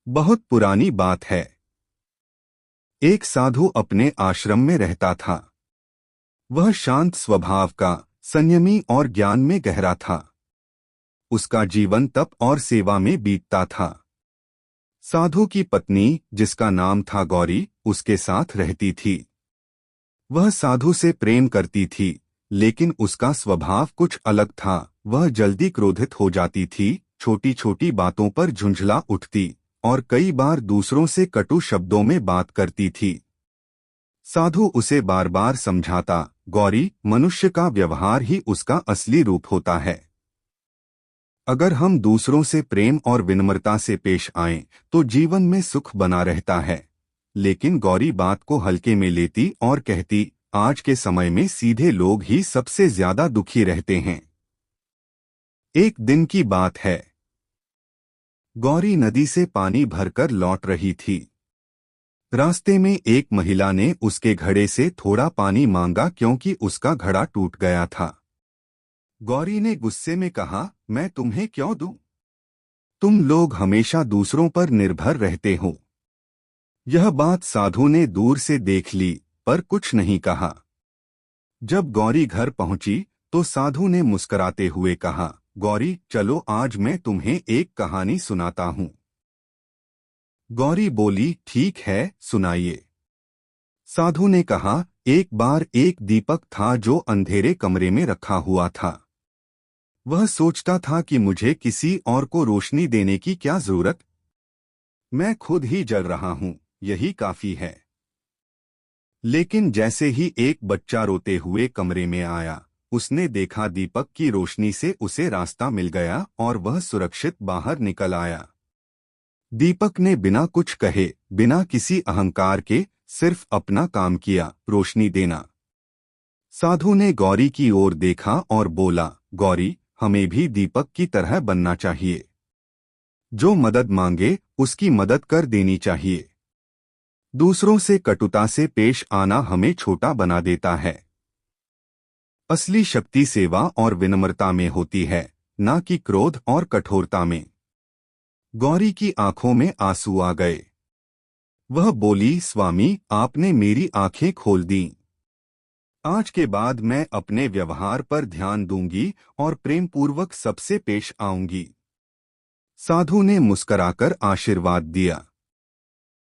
बहुत पुरानी बात है। एक साधु अपने आश्रम में रहता था। वह शांत स्वभाव का, संयमी और ज्ञान में गहरा था। उसका जीवन तप और सेवा में बीतता था। साधु की पत्नी, जिसका नाम था गौरी, उसके साथ रहती थी। वह साधु से प्रेम करती थी, लेकिन उसका स्वभाव कुछ अलग था। वह जल्दी क्रोधित हो जाती थी, छोटी छोटी बातों पर झुंझला उठती और कई बार दूसरों से कटु शब्दों में बात करती थी। साधु उसे बार बार समझाता, गौरी, मनुष्य का व्यवहार ही उसका असली रूप होता है। अगर हम दूसरों से प्रेम और विनम्रता से पेश आएं, तो जीवन में सुख बना रहता है। लेकिन गौरी बात को हल्के में लेती और कहती, आज के समय में सीधे लोग ही सबसे ज्यादा दुखी रहते हैं। एक दिन की बात है। गौरी नदी से पानी भरकर लौट रही थी। रास्ते में एक महिला ने उसके घड़े से थोड़ा पानी मांगा क्योंकि उसका घड़ा टूट गया था। गौरी ने गुस्से में कहा, मैं तुम्हें क्यों दूं? तुम लोग हमेशा दूसरों पर निर्भर रहते हो। यह बात साधु ने दूर से देख ली, पर कुछ नहीं कहा। जब गौरी घर पहुंची, तो साधु ने मुस्कुराते हुए कहा, गौरी, चलो आज मैं तुम्हें एक कहानी सुनाता हूं। गौरी बोली, ठीक है, सुनाइए। साधु ने कहा, एक बार एक दीपक था जो अंधेरे कमरे में रखा हुआ था। वह सोचता था कि मुझे किसी और को रोशनी देने की क्या जरूरत। मैं खुद ही जल रहा हूं, यही काफी है। लेकिन जैसे ही एक बच्चा रोते हुए कमरे में आया, उसने देखा दीपक की रोशनी से उसे रास्ता मिल गया और वह सुरक्षित बाहर निकल आया। दीपक ने बिना कुछ कहे, बिना किसी अहंकार के, सिर्फ अपना काम किया, रोशनी देना। साधु ने गौरी की ओर देखा और बोला, गौरी, हमें भी दीपक की तरह बनना चाहिए। जो मदद मांगे उसकी मदद कर देनी चाहिए। दूसरों से कटुता से पेश आना हमें छोटा बना देता है। असली शक्ति सेवा और विनम्रता में होती है, न कि क्रोध और कठोरता में। गौरी की आंखों में आंसू आ गए। वह बोली, स्वामी, आपने मेरी आंखें खोल दी। आज के बाद मैं अपने व्यवहार पर ध्यान दूंगी और प्रेम पूर्वक सबसे पेश आऊंगी। साधु ने मुस्कराकर आशीर्वाद दिया।